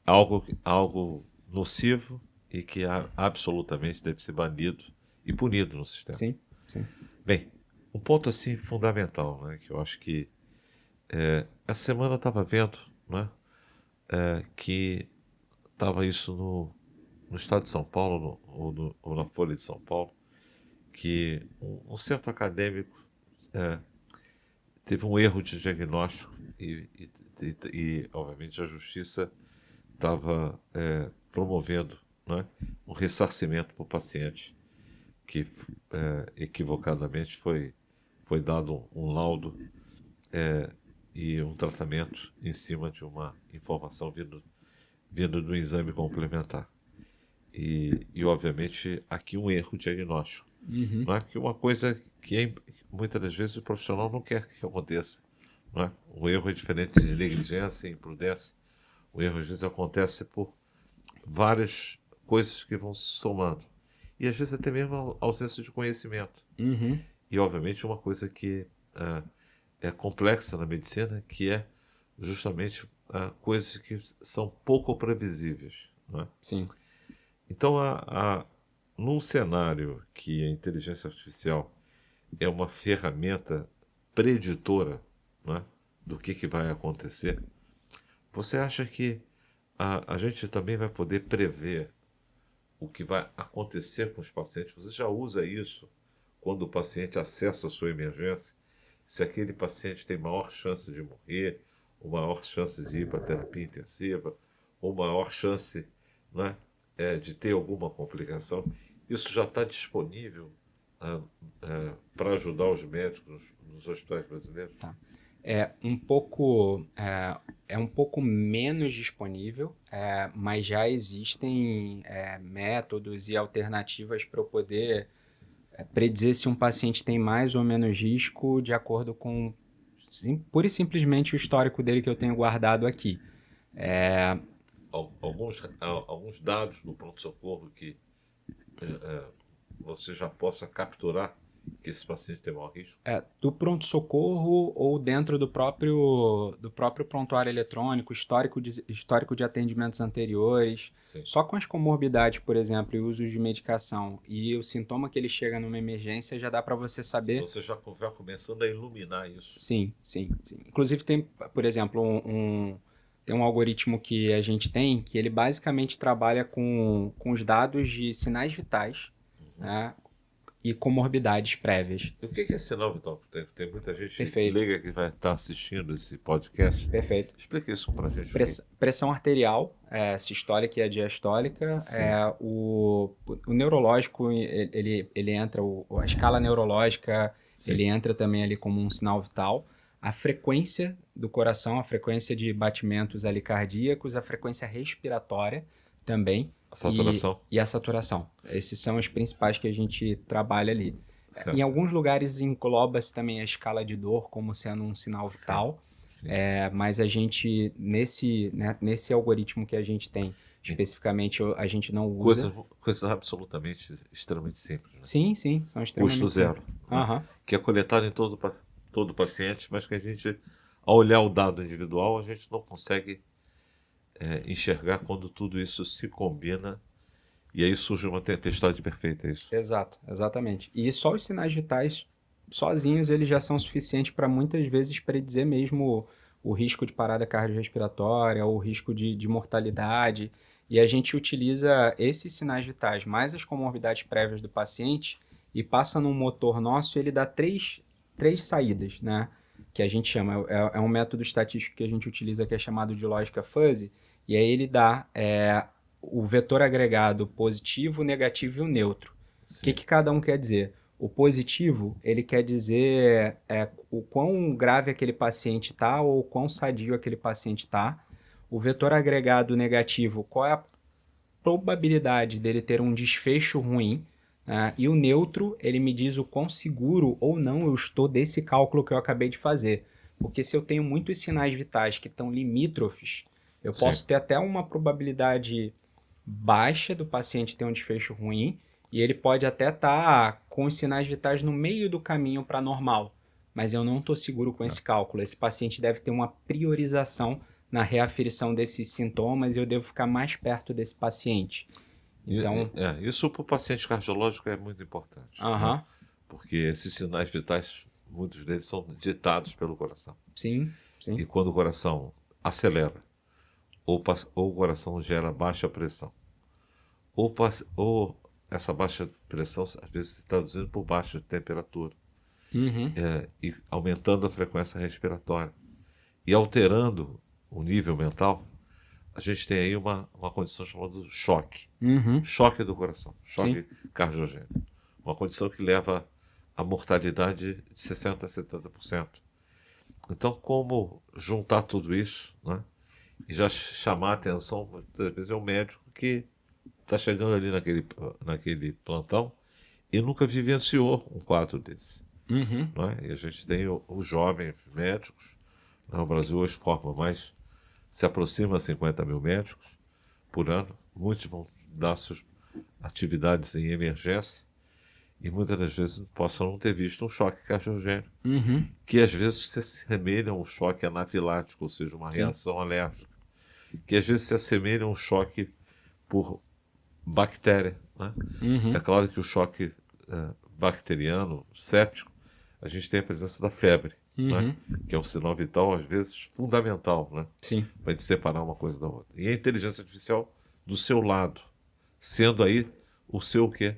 algo nocivo e que absolutamente deve ser banido e punido no sistema. Sim, sim. Bem, um ponto assim fundamental, né, que eu acho que essa semana eu estava vendo, né, que estava isso no estado de São Paulo ou na Folha de São Paulo, que um centro acadêmico teve um erro de diagnóstico e obviamente, a justiça estava promovendo, né, um ressarcimento para o paciente que equivocadamente foi dado um laudo e um tratamento em cima de uma informação vindo do exame complementar. E obviamente, aqui um erro diagnóstico. Não é? Que uma coisa que muitas das vezes o profissional não quer que aconteça. Não é? O erro é diferente de negligência e imprudência. O erro, às vezes, acontece por várias coisas que vão se somando. E, às vezes, até mesmo a ausência de conhecimento. E, obviamente, uma coisa que é complexa na medicina, que é justamente coisas que são pouco previsíveis. Não é? Sim. Então, num cenário que a inteligência artificial é uma ferramenta preditora, não é, do que vai acontecer, você acha que a gente também vai poder prever o que vai acontecer com os pacientes? Você já usa isso quando o paciente acessa a sua emergência? Se aquele paciente tem maior chance de morrer, ou maior chance de ir para a terapia intensiva, ou maior chance, não é, de ter alguma complicação, isso já está disponível para ajudar os médicos nos hospitais brasileiros? Tá. É um pouco menos disponível, mas já existem métodos e alternativas para eu poder predizer se um paciente tem mais ou menos risco de acordo com pura e simplesmente o histórico dele que eu tenho guardado aqui. Alguns dados do pronto-socorro que você já possa capturar que esse paciente tem maior risco? Do pronto-socorro ou dentro do próprio prontuário eletrônico, histórico de atendimentos anteriores. Sim. Só com as comorbidades, por exemplo, e uso de medicação e o sintoma que ele chega numa emergência, já dá para você saber. Você já vai começando a iluminar isso. Sim. Inclusive tem, por exemplo, tem um algoritmo que a gente tem que ele basicamente trabalha com os dados de sinais vitais, né, e comorbidades prévias. E o que é sinal vital? Tem muita gente Perfeito. leiga que vai estar assistindo esse podcast. Perfeito. Explica isso para a gente. Pressão arterial, sistólica e diastólica. O neurológico, ele entra, a escala neurológica, Sim. ele entra também ali como um sinal vital. A frequência do coração, a frequência de batimentos ali cardíacos, a frequência respiratória também. A saturação. E a saturação. Esses são os principais que a gente trabalha ali. Certo. Em alguns lugares engloba-se também a escala de dor como sendo um sinal vital. Sim. Mas a gente, nesse algoritmo que a gente tem, especificamente, a gente não usa. Coisas absolutamente, extremamente simples. Né? Sim, são extremamente Custo zero. Né? Que é coletado em todo paciente, mas que a gente, ao olhar o dado individual, a gente não consegue enxergar quando tudo isso se combina e aí surge uma tempestade perfeita, é isso? Exatamente. E só os sinais vitais, sozinhos, eles já são suficientes para muitas vezes predizer mesmo o risco de parada cardiorrespiratória ou o risco de mortalidade. E a gente utiliza esses sinais vitais mais as comorbidades prévias do paciente e passa num motor nosso e ele dá três saídas, né? Que a gente chama, é um método estatístico que a gente utiliza que é chamado de lógica fuzzy, e aí ele dá o vetor agregado positivo, negativo e o neutro. O que cada um quer dizer? O positivo, ele quer dizer o quão grave aquele paciente está ou o quão sadio aquele paciente está. O vetor agregado negativo, qual é a probabilidade dele ter um desfecho ruim. E o neutro, ele me diz o quão seguro ou não eu estou desse cálculo que eu acabei de fazer. Porque se eu tenho muitos sinais vitais que estão limítrofes, eu posso ter até uma probabilidade baixa do paciente ter um desfecho ruim e ele pode até estar com os sinais vitais no meio do caminho para normal. Mas eu não estou seguro com esse cálculo. Esse paciente deve ter uma priorização na reaferição desses sintomas e eu devo ficar mais perto desse paciente. Então, isso para o paciente cardiológico é muito importante. Né? Porque esses sinais vitais, muitos deles são ditados pelo coração. Sim. E quando o coração acelera, ou o coração gera baixa pressão, ou essa baixa pressão às vezes se traduzindo por baixa temperatura, e aumentando a frequência respiratória, e alterando o nível mental, a gente tem aí uma condição chamada choque. Choque do coração, choque cardiogênico. uma condição que leva a mortalidade de 60% a 70%. Então, como juntar tudo isso, né? E já chamar a atenção, muitas vezes é o médico que está chegando ali naquele plantão e nunca vivenciou um quadro desse. Né? E a gente tem os jovens médicos, né? O Brasil hoje se aproxima a 50 mil médicos por ano. Muitos vão dar suas atividades em emergência e muitas das vezes possam não ter visto um choque cardiogênico, que às vezes se assemelha a um choque anafilático, ou seja, uma reação alérgica, que às vezes se assemelha a um choque por bactéria. Né? É claro que o choque bacteriano, séptico, a gente tem a presença da febre, né? Que é um sinal vital, às vezes, fundamental, né? Para a gente separar uma coisa da outra. E a inteligência artificial do seu lado, sendo aí o seu o quê?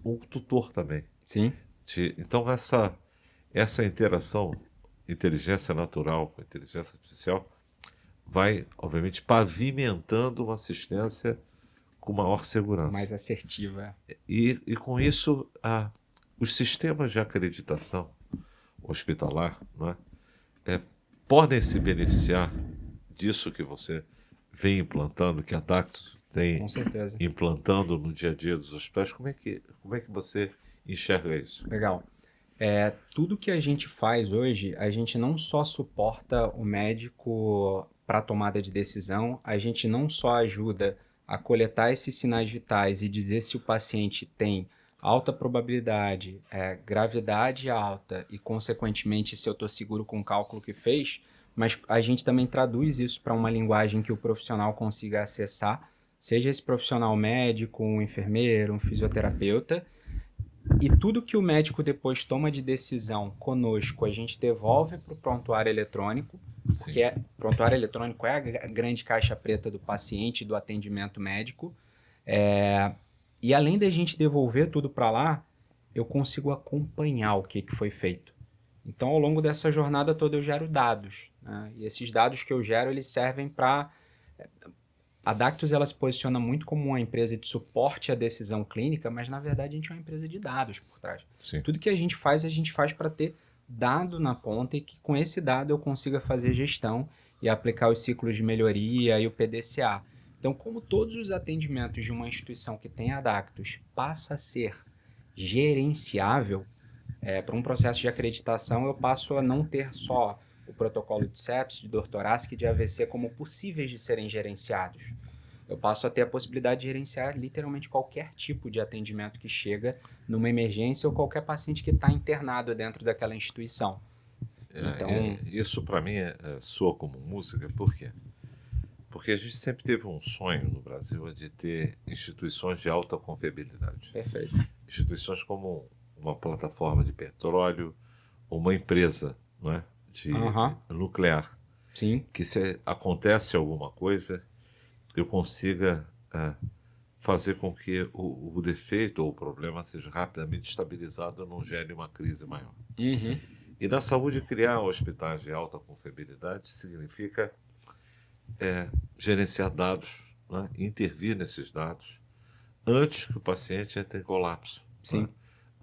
Um tutor também. Então, essa interação, inteligência natural com inteligência artificial, vai, obviamente, pavimentando uma assistência com maior segurança. Mais assertiva. E com isso, os sistemas de acreditação hospitalar, não é, podem se beneficiar disso que você vem implantando, que a Dactus tem implantando no dia a dia dos hospitais. Como é que você enxerga isso? Legal. Tudo que a gente faz hoje, a gente não só suporta o médico para a tomada de decisão, a gente não só ajuda a coletar esses sinais vitais e dizer se o paciente tem alta probabilidade, gravidade alta e, consequentemente, se eu estou seguro com o cálculo que fez, mas a gente também traduz isso para uma linguagem que o profissional consiga acessar, seja esse profissional médico, um enfermeiro, um fisioterapeuta, e tudo que o médico depois toma de decisão conosco, a gente devolve para o prontuário eletrônico, porque prontuário eletrônico é a grande caixa preta do paciente, do atendimento médico. E além da gente devolver tudo para lá, eu consigo acompanhar o que foi feito. Então, ao longo dessa jornada toda, eu gero dados, né? E esses dados que eu gero, eles servem para... A Dactus, ela se posiciona muito como uma empresa de suporte à decisão clínica, mas, na verdade, a gente é uma empresa de dados por trás. Tudo que a gente faz para ter dado na ponta e que, com esse dado, eu consiga fazer gestão e aplicar os ciclos de melhoria e o PDCA. Então, como todos os atendimentos de uma instituição que tem a Dactus passa a ser gerenciável, para um processo de acreditação, eu passo a não ter só o protocolo de sepsis, de dor torácica e de AVC como possíveis de serem gerenciados. Eu passo a ter a possibilidade de gerenciar literalmente qualquer tipo de atendimento que chega numa emergência ou qualquer paciente que está internado dentro daquela instituição. Então, isso, para mim, soa como música. Por quê? Porque a gente sempre teve um sonho no Brasil de ter instituições de alta confiabilidade. Perfeito. Instituições como uma plataforma de petróleo, uma empresa, não é? De nuclear. Que se acontece alguma coisa, eu consiga fazer com que o defeito ou o problema seja rapidamente estabilizado e não gere uma crise maior. E na saúde, criar hospitais de alta confiabilidade significa gerenciar dados, né? Intervir nesses dados antes que o paciente entre em colapso. Né?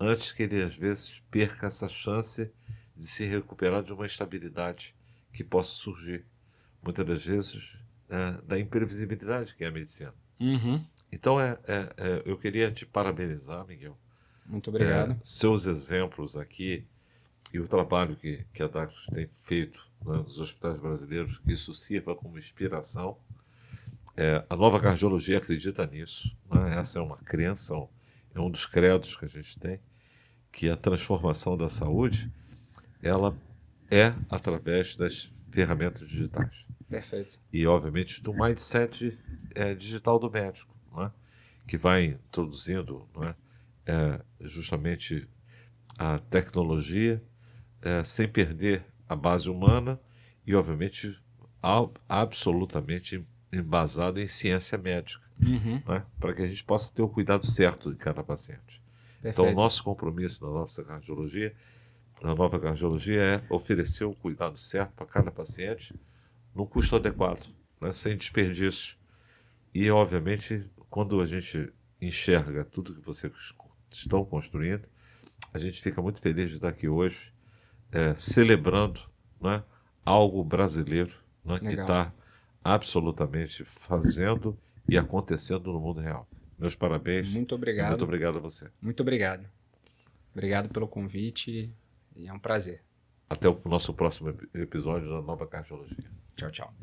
Antes que ele, às vezes, perca essa chance de se recuperar de uma instabilidade que possa surgir, muitas das vezes, da imprevisibilidade que é a medicina. Então, eu queria te parabenizar, Miguel. Muito obrigado. Seus exemplos aqui e o trabalho que a Dactus tem feito, né, nos hospitais brasileiros, que isso sirva como inspiração. A nova cardiologia acredita nisso, né? Essa é uma crença, é um dos credos que a gente tem, que a transformação da saúde ela é através das ferramentas digitais. Perfeito. E, obviamente, do mindset digital do médico, não é? Que vai introduzindo, não é? Justamente a tecnologia sem perder a base humana e, obviamente, absolutamente embasado em ciência médica, não é? Para que a gente possa ter o cuidado certo de cada paciente. Perfeito. Então, o nosso compromisso na nova cardiologia é oferecer o cuidado certo para cada paciente no custo adequado, né? Sem desperdício. E, obviamente, quando a gente enxerga tudo que você estão construindo. A gente fica muito feliz de estar aqui hoje, celebrando, né, algo brasileiro, né, que está absolutamente fazendo e acontecendo no mundo real. Meus parabéns. Muito obrigado. E muito obrigado a você. Muito obrigado. Obrigado pelo convite e é um prazer. Até o nosso próximo episódio da Nova Cardiologia. Tchau, tchau.